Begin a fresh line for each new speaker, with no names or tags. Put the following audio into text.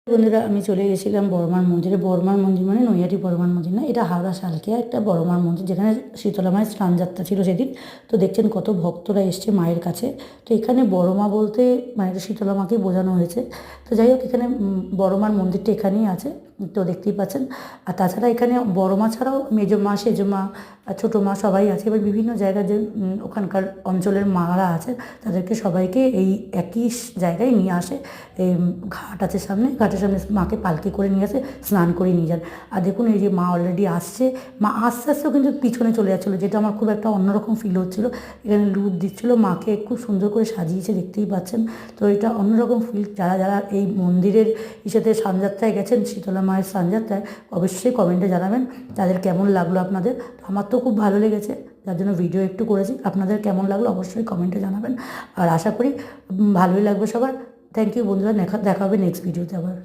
বন্ধুরা আমি চলে গেছিলাম বড়মার মন্দিরে। বড়মার মন্দির মানে নৈহাটি বড়মার মন্দির না, এটা হাওড়া শালকিয়া একটা বড়মার মন্দির, যেখানে শীতলা মায়ের স্নানযাত্রা ছিল সেদিন। তো দেখছেন কত ভক্তরা এসছে মায়ের কাছে। তো এখানে বড়মা বলতে মায়ের শীতলা মাকেই বোঝানো হয়েছে। তো যাই হোক, এখানে বড়মার মন্দিরটা এখানেই আছে, তো দেখতেই পাচ্ছেন। আর তাছাড়া এখানে বড়মা ছাড়াও মেজো মা, সেজো মা, ছোটো মা সবাই আছে। এবার বিভিন্ন জায়গার যে ওখানকার অঞ্চলের মারা আছে তাদেরকে সবাইকে এই একই জায়গায় নিয়ে আসে। এই ঘাট আছে সামনে, ঘাটের সামনে মাকে পালকি করে নিয়ে আসে, স্নান করে নিয়ে যান। আর দেখুন এই যে মা অলরেডি আসছে, মা আস্তে আস্তেও কিন্তু পিছনে চলে যাচ্ছিলো, যেটা আমার খুব একটা অন্যরকম ফিল হচ্ছিলো। এখানে লুট দিচ্ছিলো, মাকে খুব সুন্দর করে সাজিয়েছে, দেখতেই পাচ্ছেন। তো এটা অন্যরকম ফিল। যারা যারা এই মন্দিরের ইসেতে স্নানযাত্রায় গেছেন, শীতলা মায়ের স্নানযাত্রায়, অবশ্যই কমেন্টে জানাবেন তাদের কেমন লাগলো আপনাদের। আমার তো খুব ভালো লেগেছে, যার জন্য ভিডিও একটু করেছি। আপনাদের কেমন লাগলো অবশ্যই কমেন্টে জানাবেন। আর আশা করি ভালোই লাগবে সবার। থ্যাংক ইউ বন্ধুরা, দেখা হবে নেক্সট ভিডিওতে আবার।